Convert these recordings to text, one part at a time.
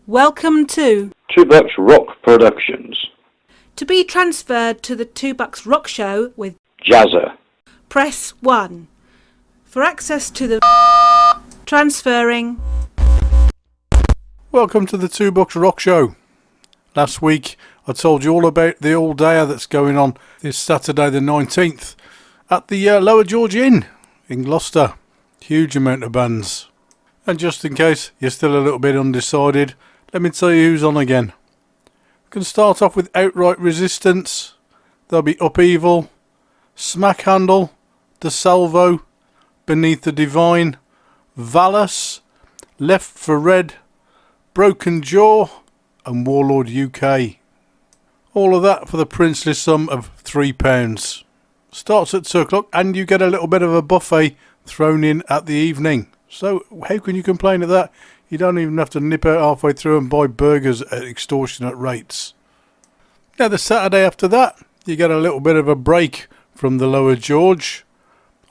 Welcome to Two Bucks Rock Productions. To be transferred to the Two Bucks Rock Show with Jazza. press 1. For access to the transferring. Welcome to the Two Bucks Rock Show. Last week I told you all about the all-dayer that's going on this Saturday the 19th at the Lower George Inn in Gloucester. Huge amount of bands. And just in case you're still a little bit undecided, let me tell you who's on again. We can start off with Outright Resistance. There'll be Upheaval, Smack Handle, De Salvo, Beneath the Divine, Valus, Left for Red, Broken Jaw and Warlord UK. All of that for the princely sum of £3. Starts at 2 o'clock and you get a little bit of a buffet thrown in at the evening. So how can you complain at that? You don't even have to nip out halfway through and buy burgers at extortionate rates. Now the Saturday after that, you get a little bit of a break from the Lower George.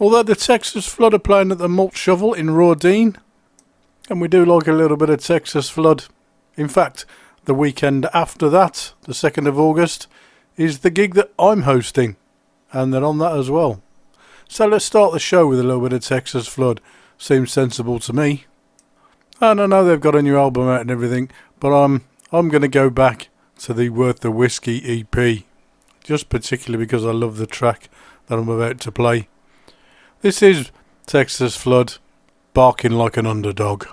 Although the Texas Flood are playing at the Malt Shovel in Rawdene. And we do like a little bit of Texas Flood. In fact, the weekend after that, the 2nd of August, is the gig that I'm hosting. And they're on that as well. So let's start the show with a little bit of Texas Flood. Seems sensible to me. And I know they've got a new album out and everything, but I'm going to go back to the Worth the Whiskey EP. Just particularly because I love the track that I'm about to play. This is Texas Flood, Barking Like an Underdog.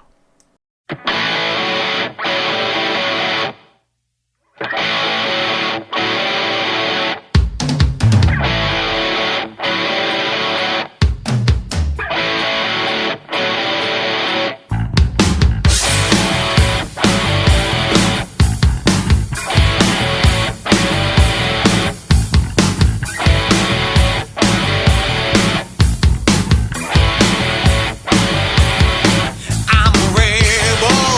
I'm a rebel.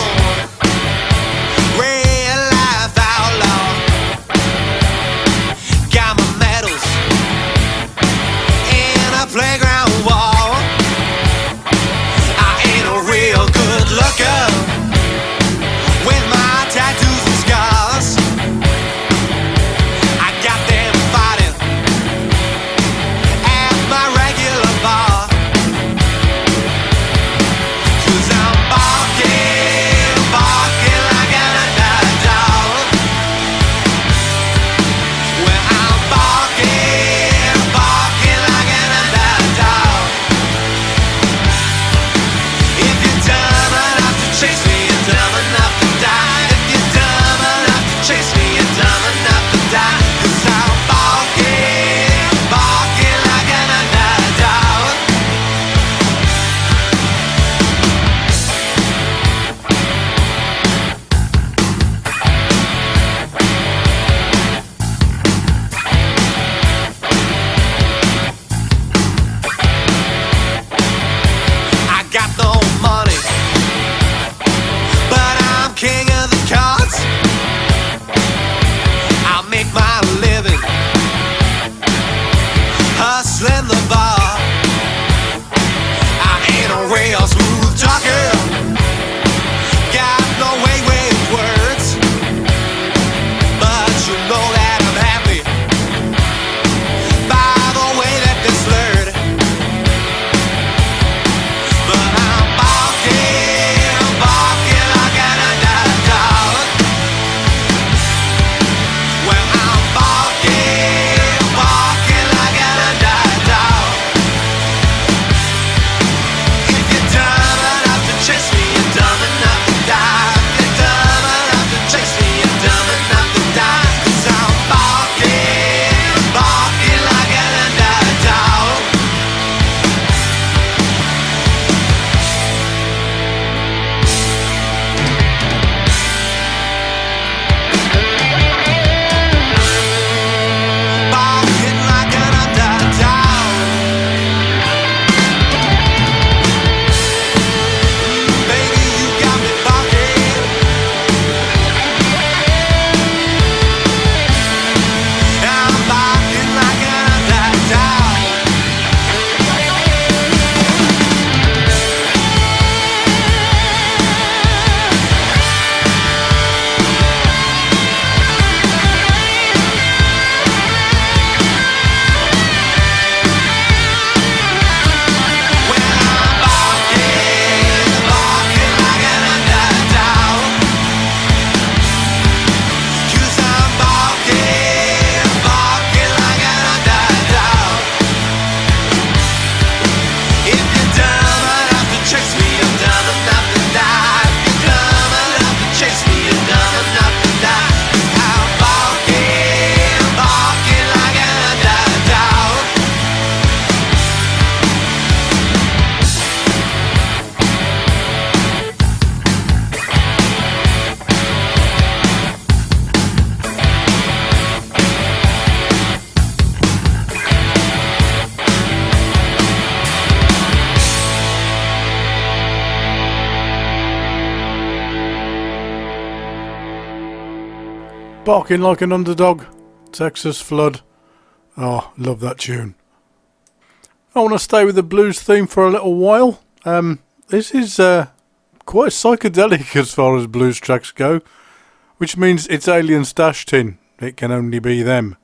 Barking Like an Underdog, Texas Flood. Oh, love that tune. I want to stay with the blues theme for a little while. This is quite psychedelic as far as blues tracks go, which means it's aliens dashed in. It can only be them.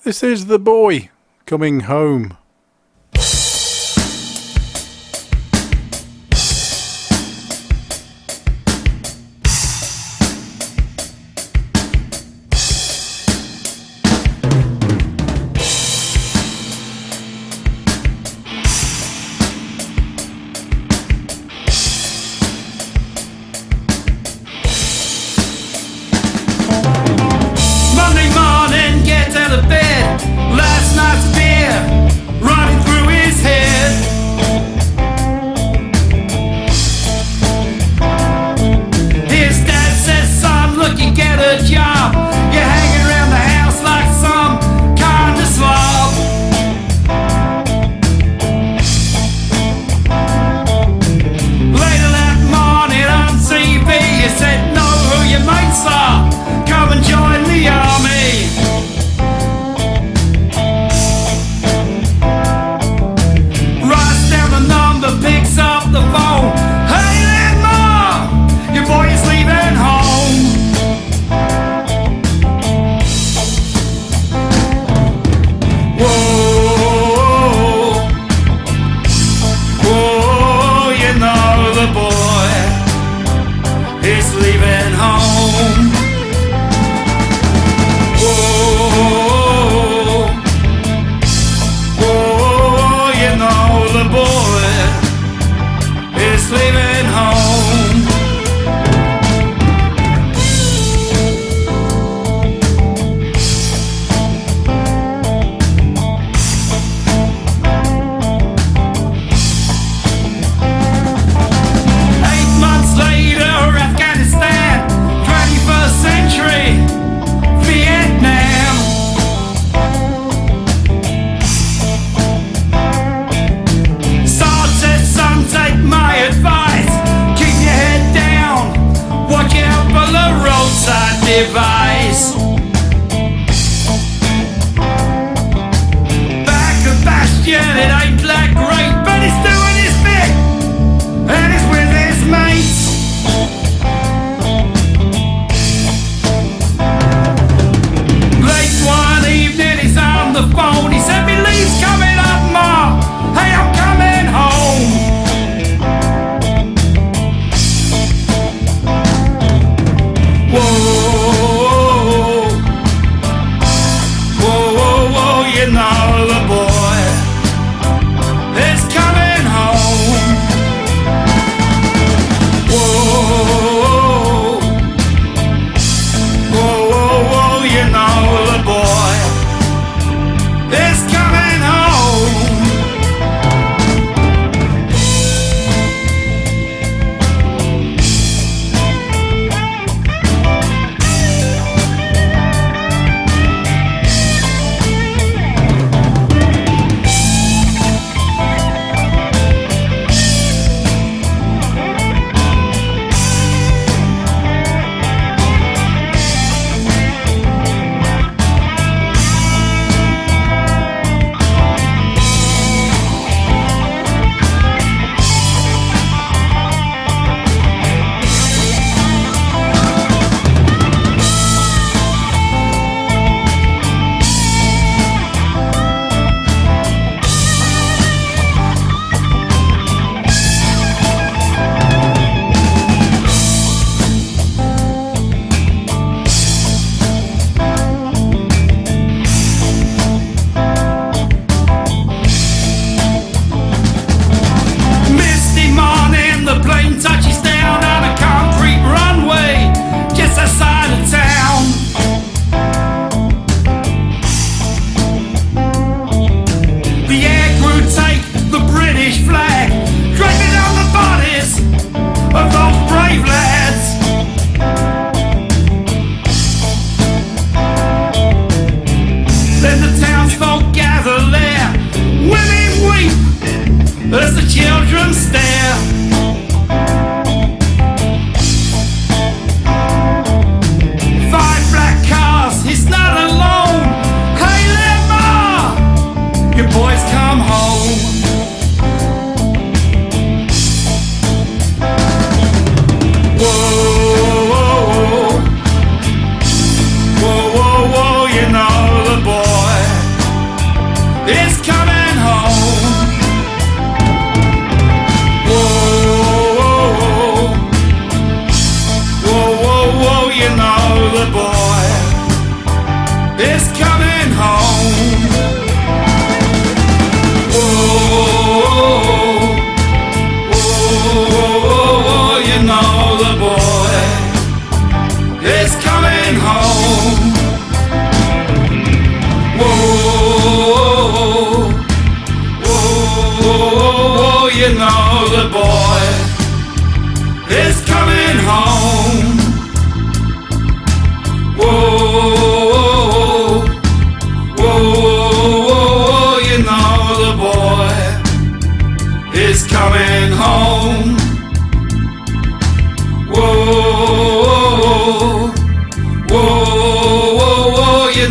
This is The Boy Coming Home. Monday morning, get out of bed. Last night's beer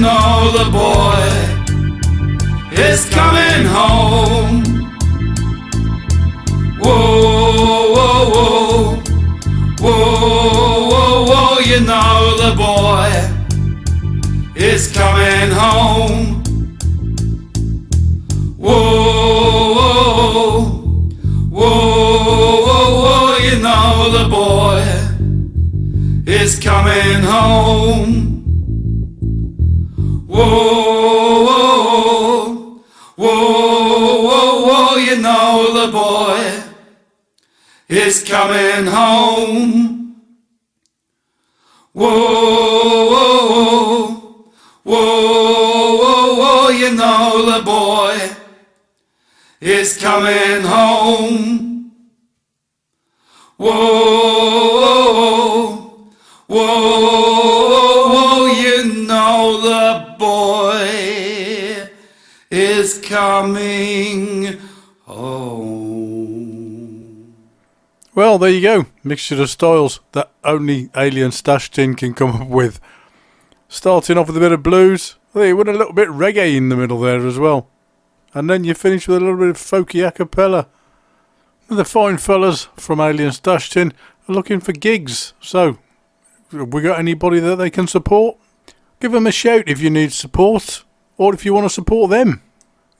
know the boy is coming home. Whoa, whoa, whoa, whoa, whoa, whoa, you know the boy is coming home. Whoa, whoa, whoa, whoa, whoa, you know the boy is coming home. Whoa, whoa, whoa, whoa, whoa, you know the boy is coming home. Whoa, whoa, whoa, whoa, whoa, you know the boy is coming home. Whoa, whoa, whoa, you know the boy is coming home. Well, there you go. Mixture of styles that only Alien Stash Tin can come up with. Starting off with a bit of blues. Hey, with a little bit reggae in the middle there as well. And then you finish with a little bit of folky a cappella. The fine fellas from Alien Stash Tin are looking for gigs. So, have we got anybody that they can support? Give them a shout if you need support, or if you want to support them.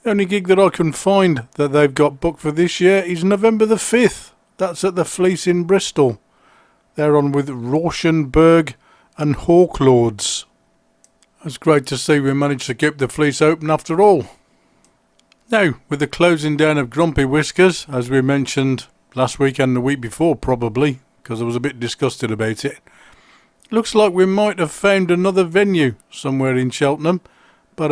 The only gig that I can find that they've got booked for this year is November the 5th. That's at the Fleece in Bristol. They're on with Rauschenberg and Hawklords. It's great to see we managed to keep the Fleece open after all. Now, with the closing down of Grumpy Whiskers, as we mentioned last week and the week before probably, because I was a bit disgusted about it, looks like we might have found another venue somewhere in Cheltenham, but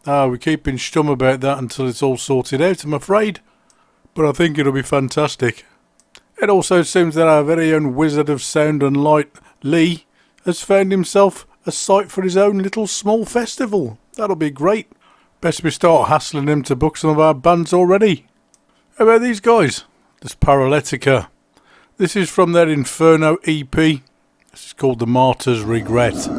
we're keeping stum about that until it's all sorted out, I'm afraid. But I think it'll be fantastic. It also seems that our very own Wizard of Sound and Light, Lee, has found himself a site for his own little small festival. That'll be great. Best we start hassling him to book some of our bands already. How about these guys? This Paralytica. This is from their Inferno EP. This is called The Martyr's Regret.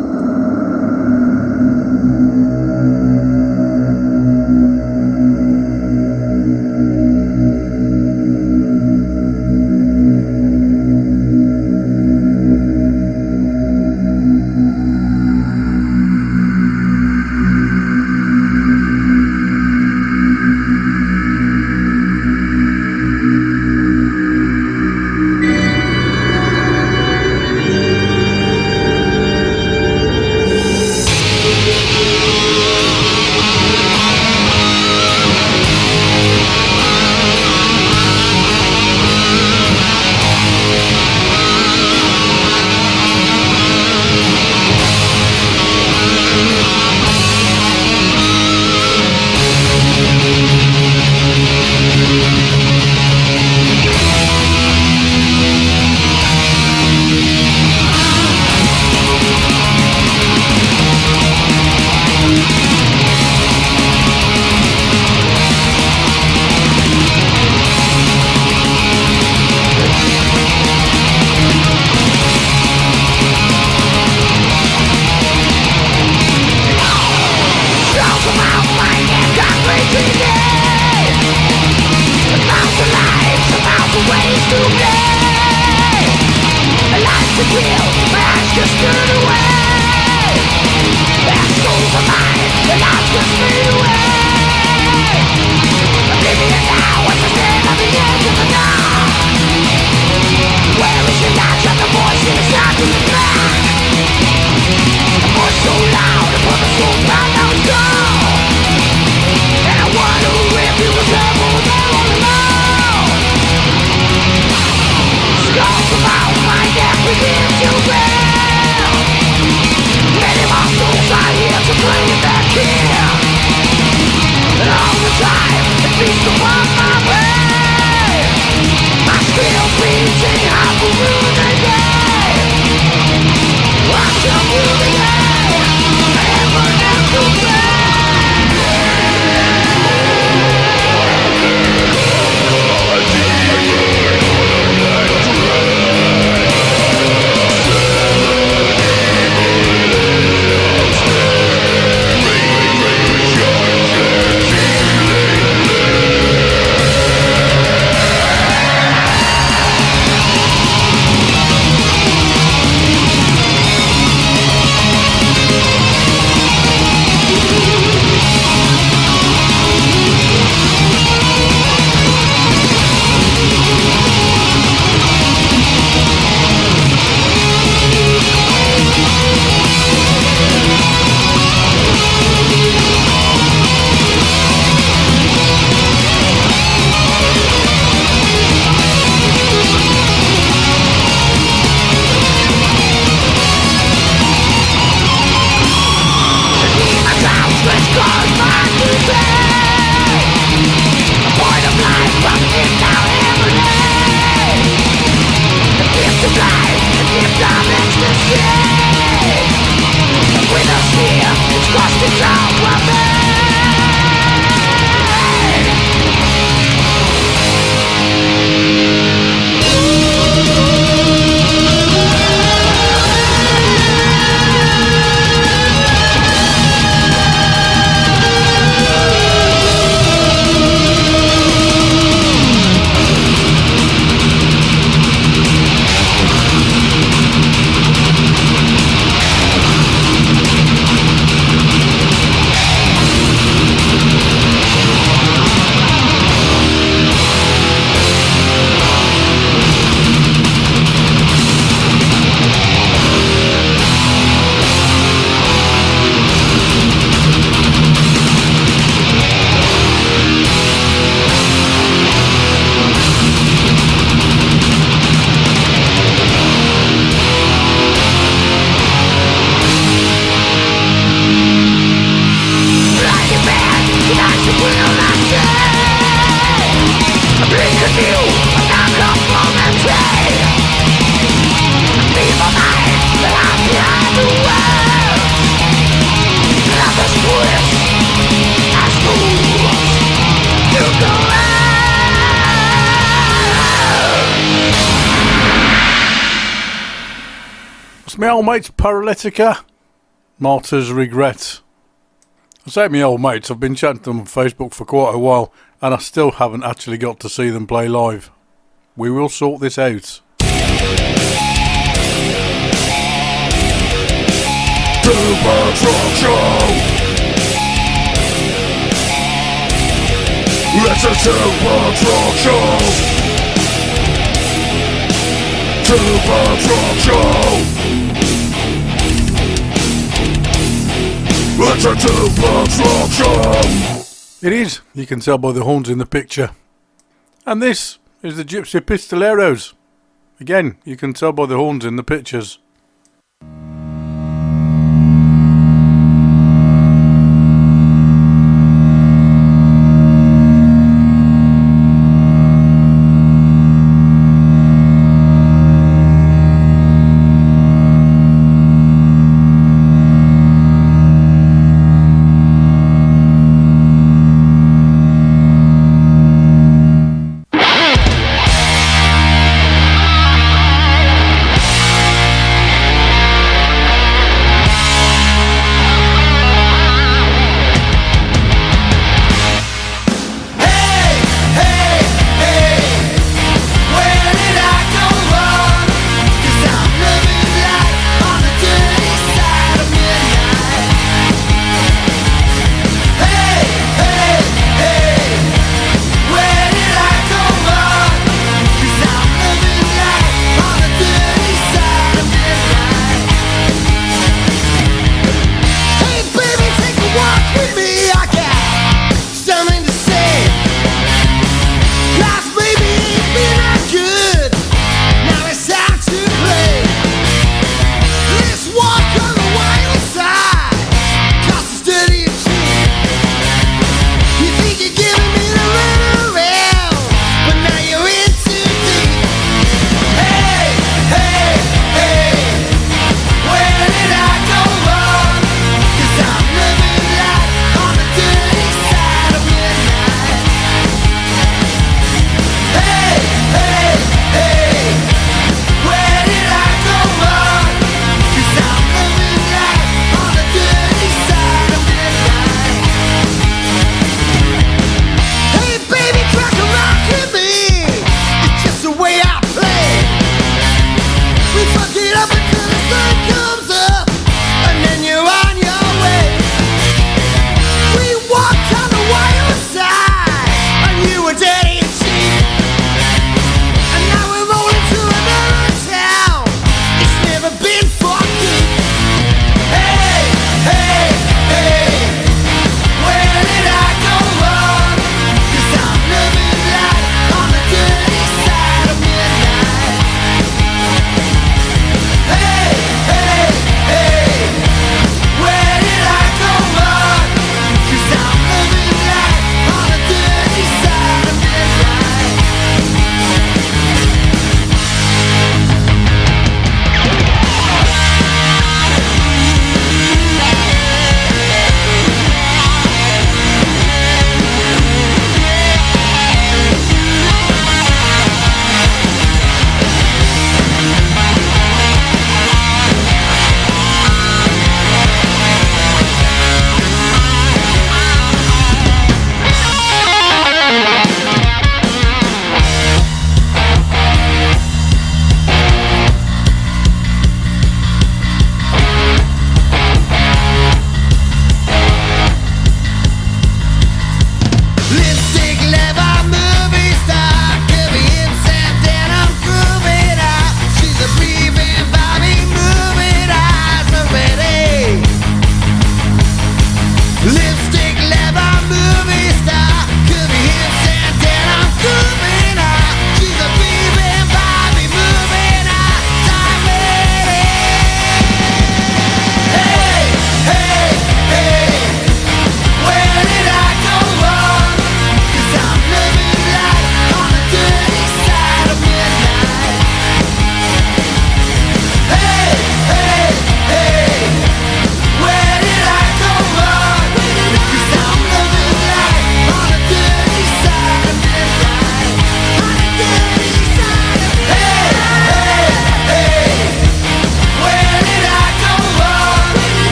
It's my old mates Paralytica, Martyr's Regret. I say my old mates, I've been chatting to them on Facebook for quite a while and I still haven't actually got to see them play live. We will sort this out. Two-Bucks Rock Show! It's a Two-Bucks Rock Show! Two-Bucks Rock Show! It's a Two-Bucks Rock Show! It is, you can tell by the horns in the picture. And this is the Gypsy Pistoleros. Again, you can tell by the horns in the pictures.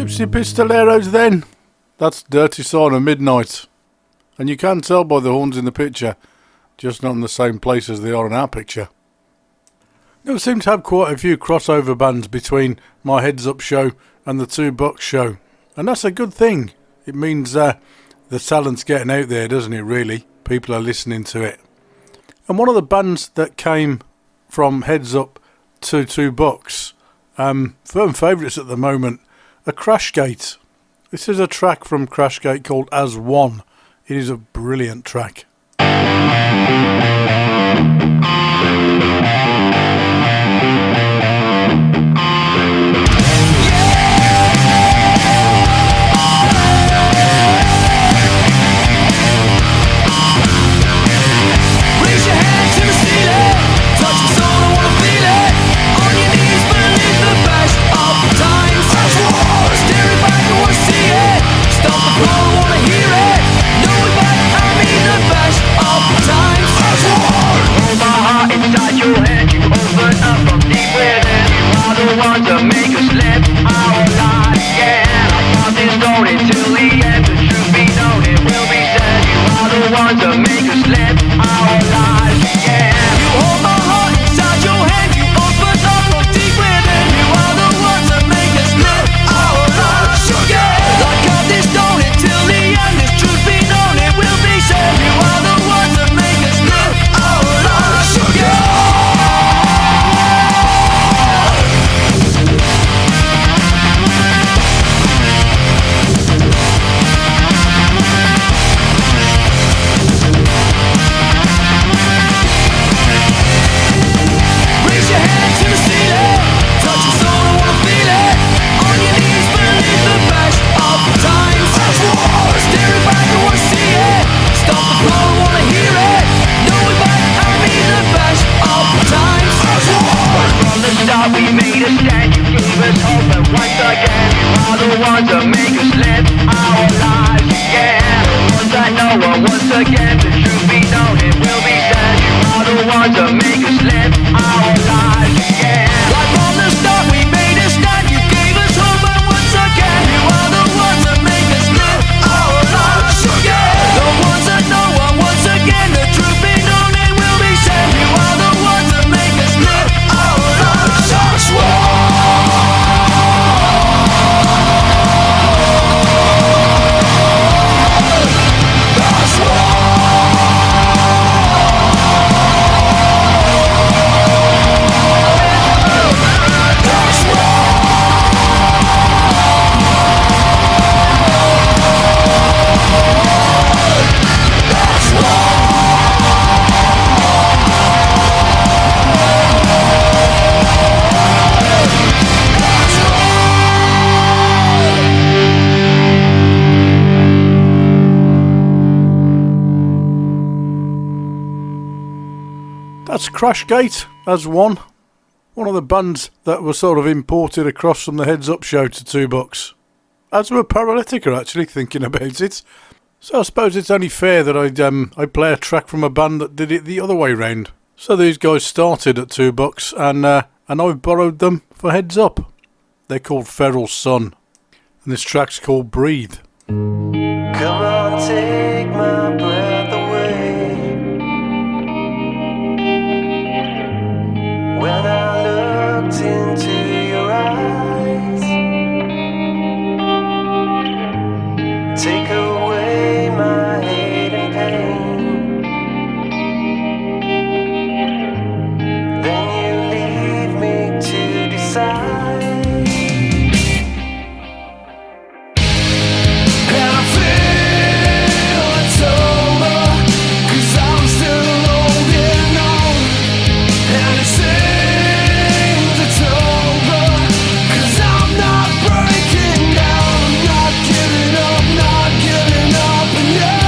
Gypsy Pistoleros then. That's Dirty Sign of Midnight. And you can tell by the horns in the picture, just not in the same place as they are in our picture. Now, we seem to have quite a few crossover bands between my Heads Up show and the Two Bucks show. And that's a good thing. It means the talent's getting out there, doesn't it, really? People are listening to it. And one of the bands that came from Heads Up to Two Bucks, firm favourites at the moment, are Crashgate. This is a track from Crashgate called As One. It is a brilliant track. To make us live our lives, yeah. Our path is known until the end. The truth be known, it will be said. You are the ones that make us live our lives, yeah. You hold my heart inside your hand. You open up from deep within. You are the ones that make us live our lives, yeah. Like path is known until the end. The truth be known, it will be said. You are the ones that make us live our lives, yeah. We made a stand, you gave us hope, and once again, you are the ones that make us live our lives, yeah. The ones that know, and once again, the truth be known, it will be said. You are the ones that make us live our lives, yeah. Like from the start, we made a stand, you gave us hope, and once again, you are the ones that make us live our lives, yeah. The ones that know, and once again, the truth be known, it will be said. You are the ones that make us live our lives. That's Crashgate as one of the bands that were sort of imported across from the Heads Up show to Two Bucks. As were Paralytica, actually, thinking about it. So I suppose it's only fair that I'd play a track from a band that did it the other way round. So these guys started at Two Bucks, and I've borrowed them for Heads Up. They're called Feral Sun, and this track's called Breathe. Come on, take my breath away. When I looked into your eyes, take away my hate and pain. Then you leave me to decide. And I feel it's over, 'cause I'm still holding on. And it seems it's over, 'cause I'm not breaking down. I'm not giving up, and no,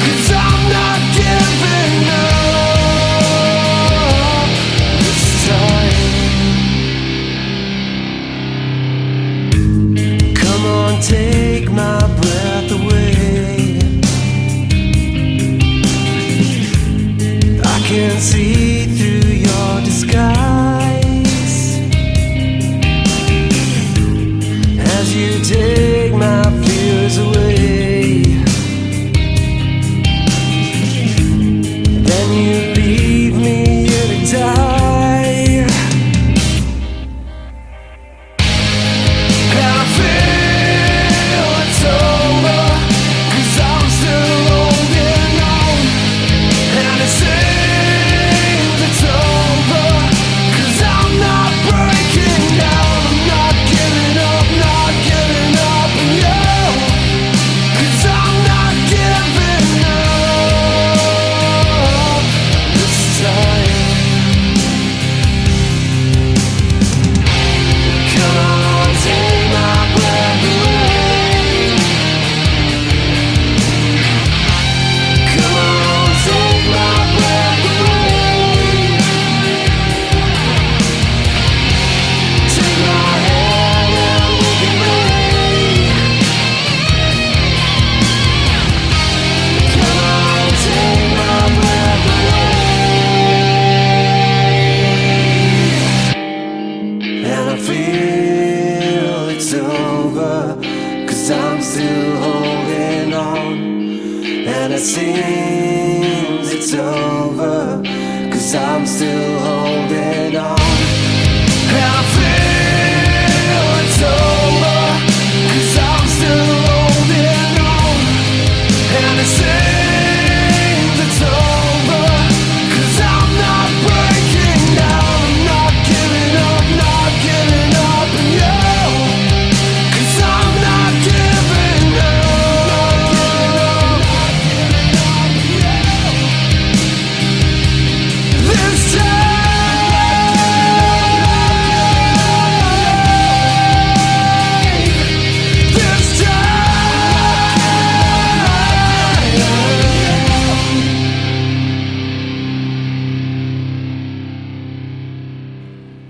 'cause I'm not giving up this time. Come on, take my breath away. I can see through your disguise as I feel it's over, 'cause I'm still holding on. And it seems it's over, 'cause I'm still holding on. And I feel it's over, 'cause I'm still holding on. And it seems it's over, 'cause I'm not breaking down. I'm not giving up, not giving up on you, 'cause I'm not giving up, not giving up on you. This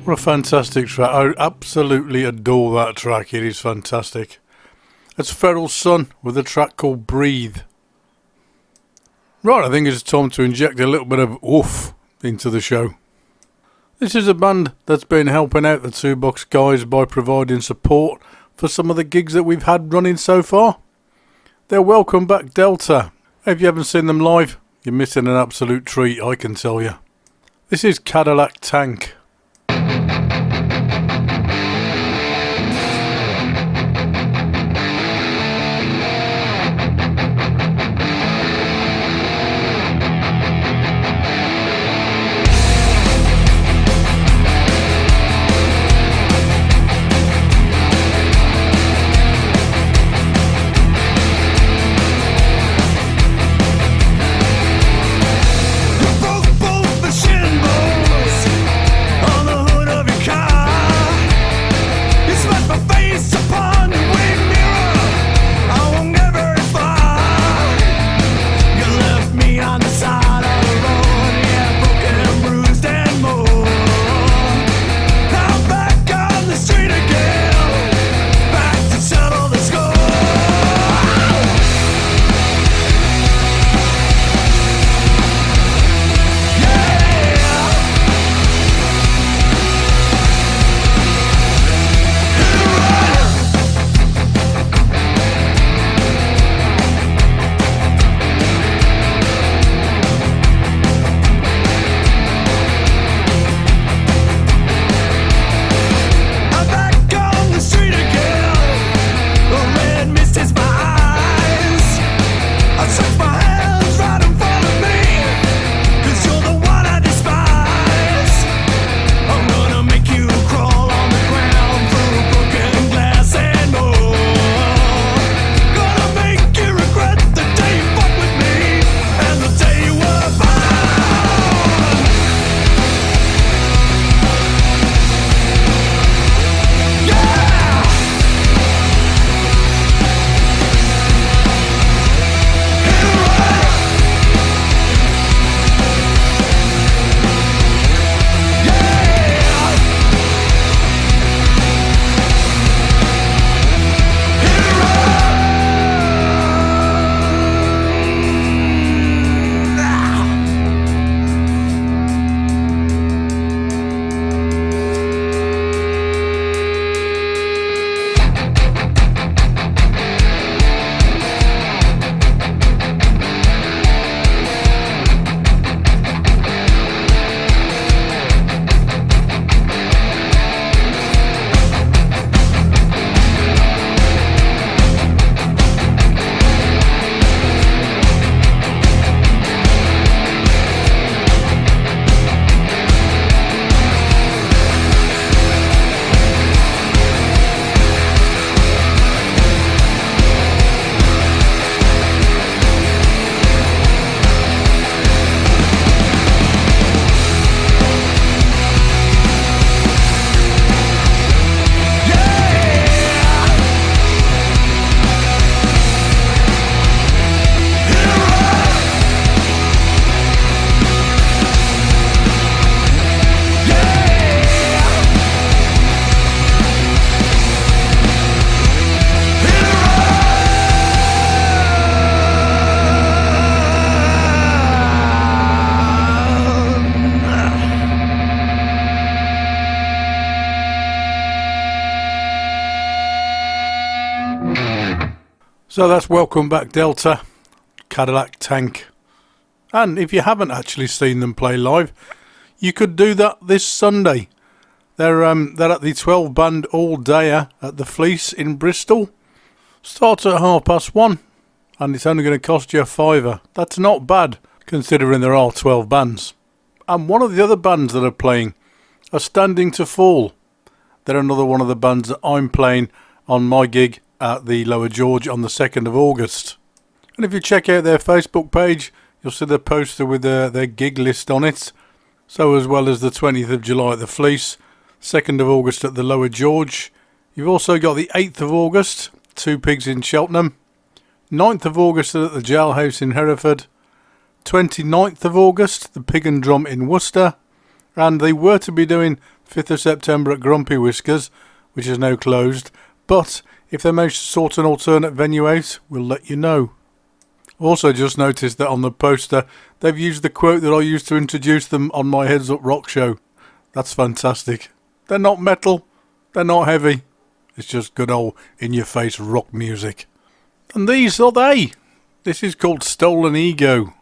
What a fantastic track. I absolutely adore that track. It is fantastic. That's Feral's Son with a track called Breathe. Right, I think it's time to inject a little bit of oof into the show. This is a band that's been helping out the Two Box guys by providing support for some of the gigs that we've had running so far. They're Welcome Back Delta. If you haven't seen them live, you're missing an absolute treat, I can tell you. This is Cadillac Tank. both the symbols So that's Welcome Back Delta, Cadillac Tank. And if you haven't actually seen them play live, you could do that this Sunday. They're at the 12 band all-dayer at the Fleece in Bristol. Starts at 1:30, and it's only going to cost you £5. That's not bad, considering there are 12 bands. And one of the other bands that are playing are Standing to Fall. They're another one of the bands that I'm playing on my gig at the Lower George on the 2nd of August. And if you check out their Facebook page, you'll see the poster with their gig list on it. So as well as the 20th of July at the Fleece, 2nd of August at the Lower George. You've also got the 8th of August, Two Pigs in Cheltenham. 9th of August at the Jailhouse in Hereford. 29th of August, the Pig and Drum in Worcester. And they were to be doing 5th of September at Grumpy Whiskers, which is now closed. But if they manage to sort an alternate venue out, we'll let you know. Also just noticed that on the poster, they've used the quote that I used to introduce them on my Heads Up Rock show. That's fantastic. They're not metal, they're not heavy. It's just good old in-your-face rock music. And these are they. This is called Stolen Ego.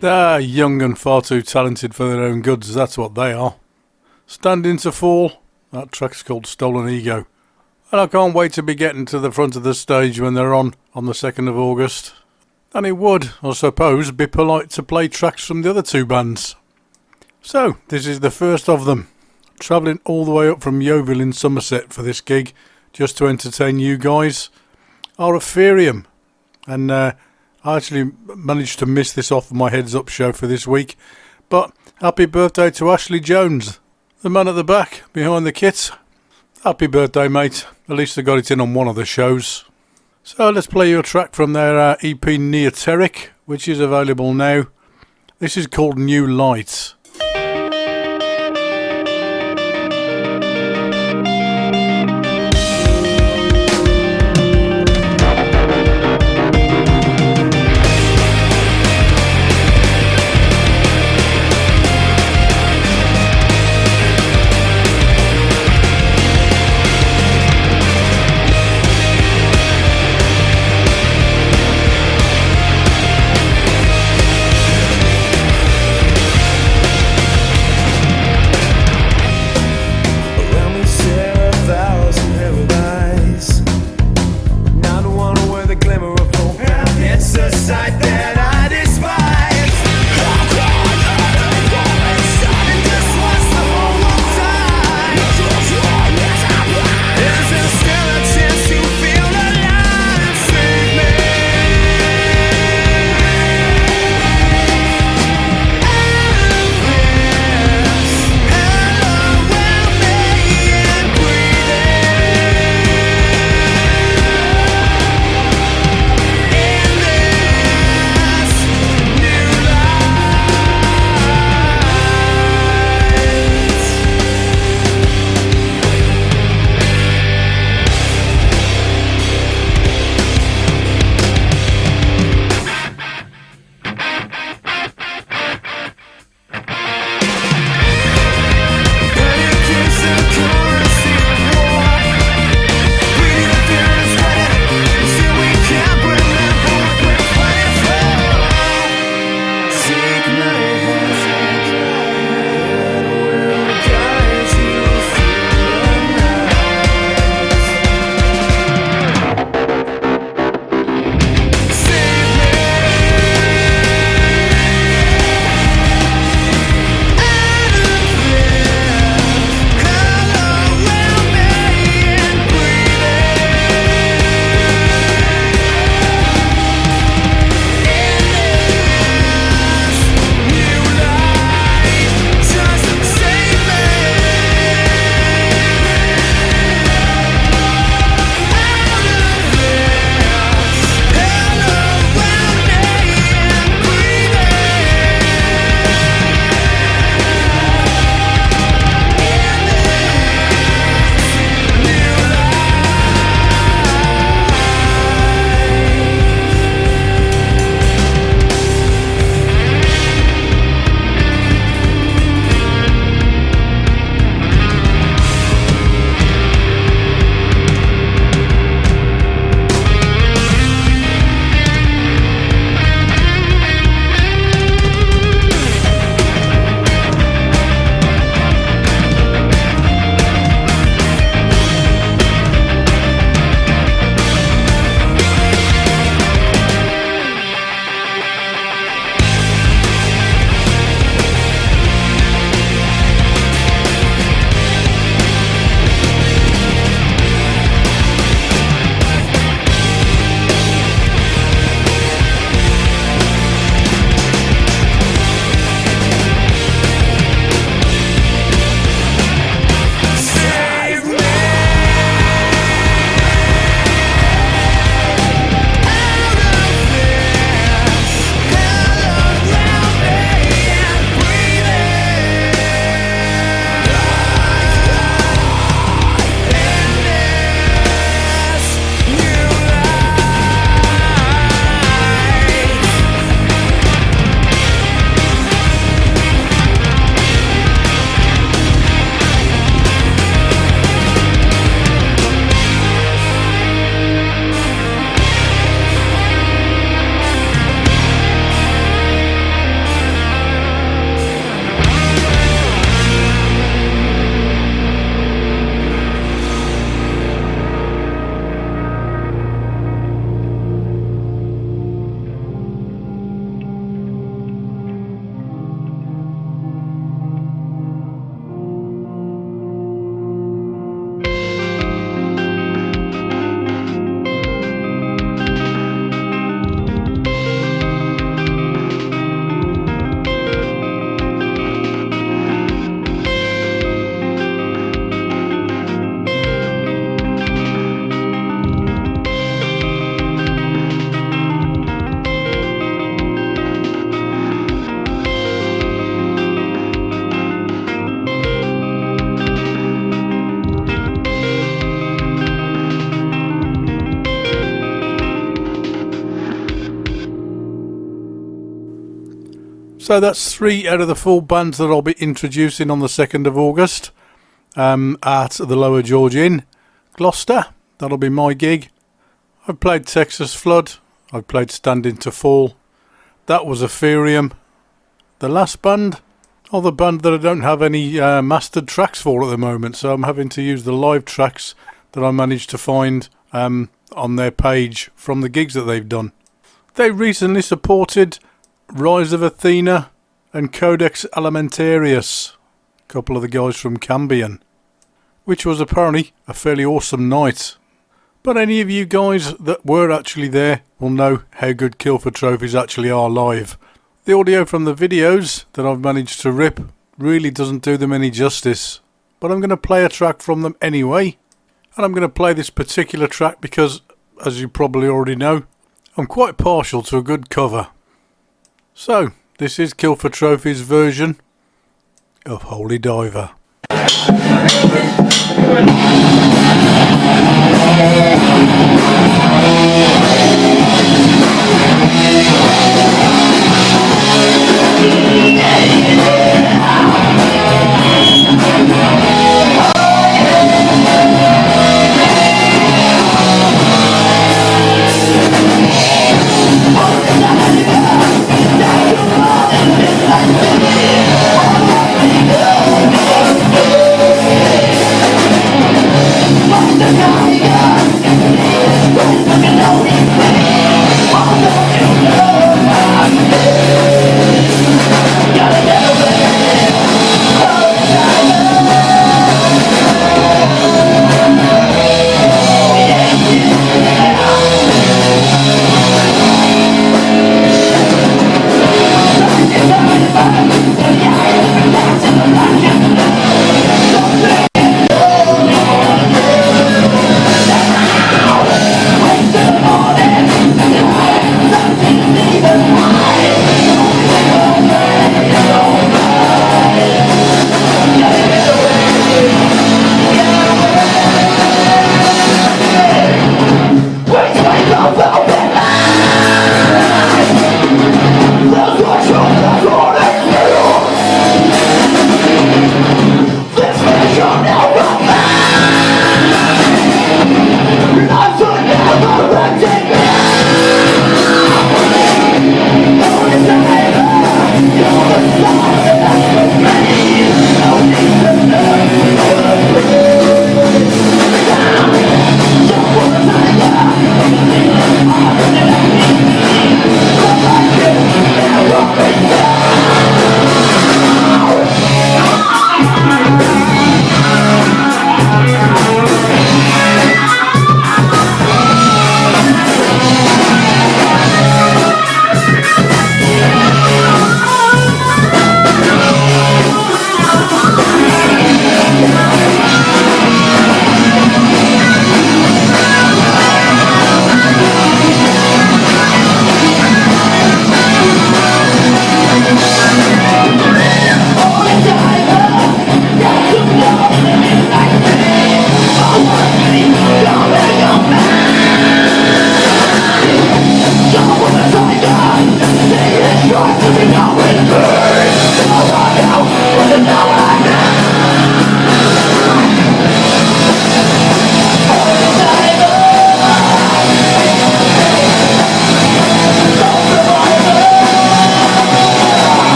They're young and far too talented for their own goods, that's what they are. Standing to Fall, that track's called Stolen Ego. And I can't wait to be getting to the front of the stage when they're on the 2nd of August. And it would, I suppose, be polite to play tracks from the other two bands. So, this is the first of them. Travelling all the way up from Yeovil in Somerset for this gig, just to entertain you guys, are Ethereum. And I actually managed to miss this off my Heads Up show for this week. But happy birthday to Ashley Jones, the man at the back, behind the kit. Happy birthday, mate. At least I got it in on one of the shows. So let's play you a track from their EP Neoteric, which is available now. This is called New Light. So that's 3 out of the 4 bands that I'll be introducing on the 2nd of August at the Lower George Inn, Gloucester. That'll be my gig. I've played Texas Flood. I've played Standing to Fall. That was Ethereum. The last band, or the band that I don't have any mastered tracks for at the moment, so I'm having to use the live tracks that I managed to find on their page from the gigs that they've done. They recently supported Rise of Athena and Codex Alimentarius, a couple of the guys from Cambion, which was apparently a fairly awesome night. But any of you guys that were actually there will know how good Kill for Trophies actually are live. The audio from the videos that I've managed to rip really doesn't do them any justice, but I'm going to play a track from them anyway. And I'm going to play this particular track because, as you probably already know, I'm quite partial to a good cover. So, this is Kill for Trophies' version of Holy Diver. Monster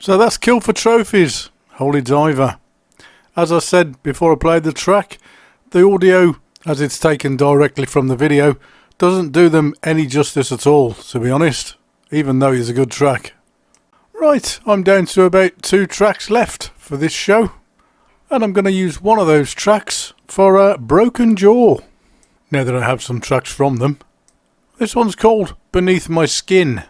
So that's Kill for Trophies, Holy Diver. As I said before I played the track, the audio, as it's taken directly from the video, doesn't do them any justice at all, to be honest, even though it's a good track. Right, I'm down to about 2 tracks left for this show, and I'm going to use one of those tracks for Broken Jaw, now that I have some tracks from them. This one's called Beneath My Skin.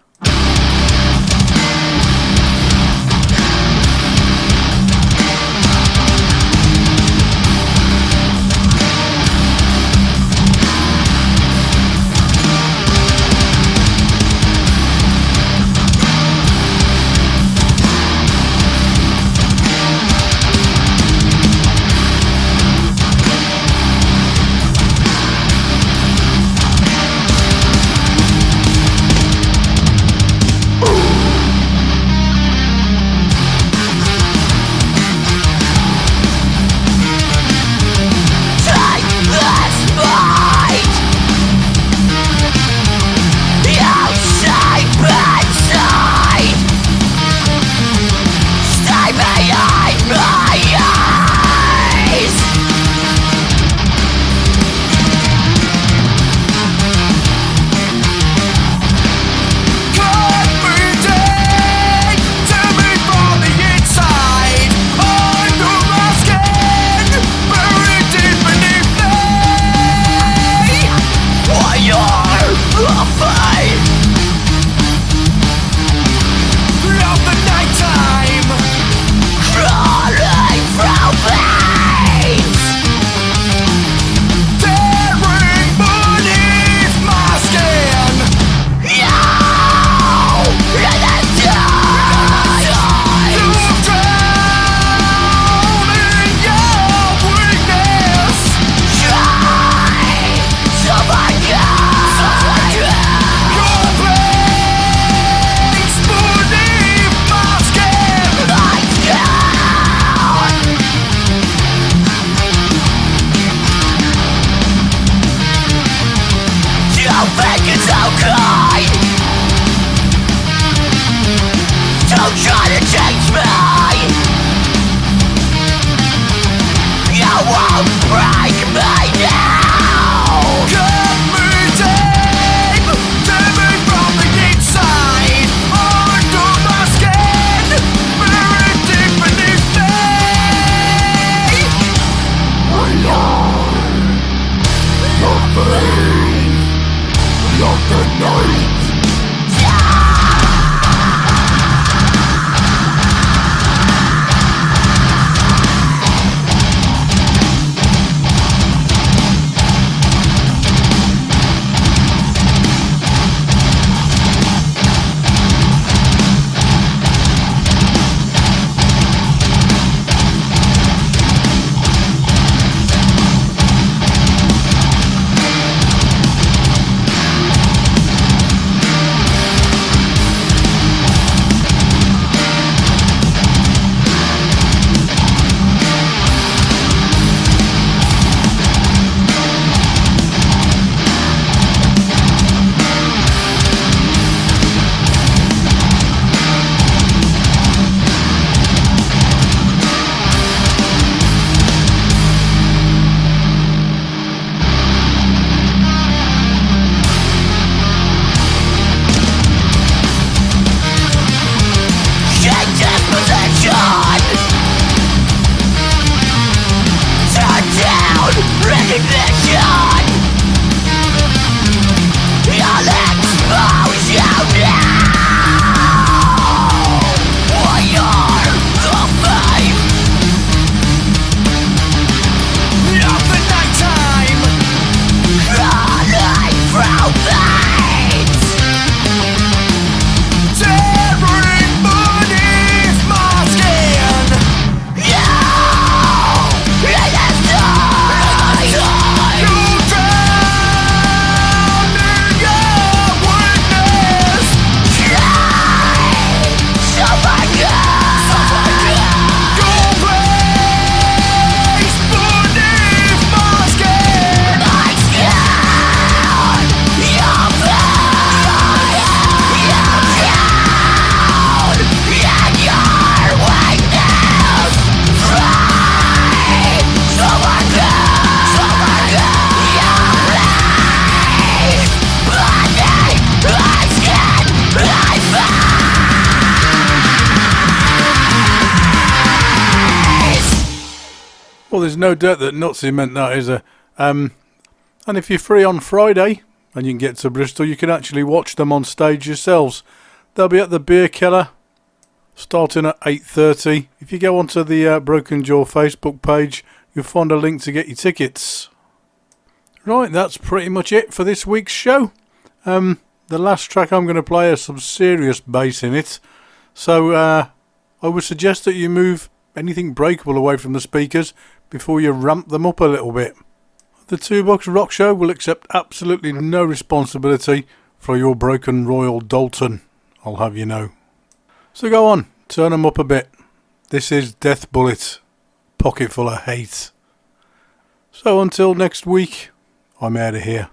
Well, there's no doubt that Nutsy meant that, is there? And if you're free on Friday and you can get to Bristol, you can actually watch them on stage yourselves. They'll be at the Beer Keller, starting at 8:30. If you go onto the Broken Jaw Facebook page, you'll find a link to get your tickets. Right, that's pretty much it for this week's show. The last track I'm going to play has some serious bass in it, so I would suggest that you move anything breakable away from the speakers before you ramp them up a little bit. The Two Bucks Rock Show will accept absolutely no responsibility for your broken Royal Dalton, I'll have you know. So go on, turn them up a bit. This is Death Bullet, Pocket Full of Hate. So until next week, I'm out of here.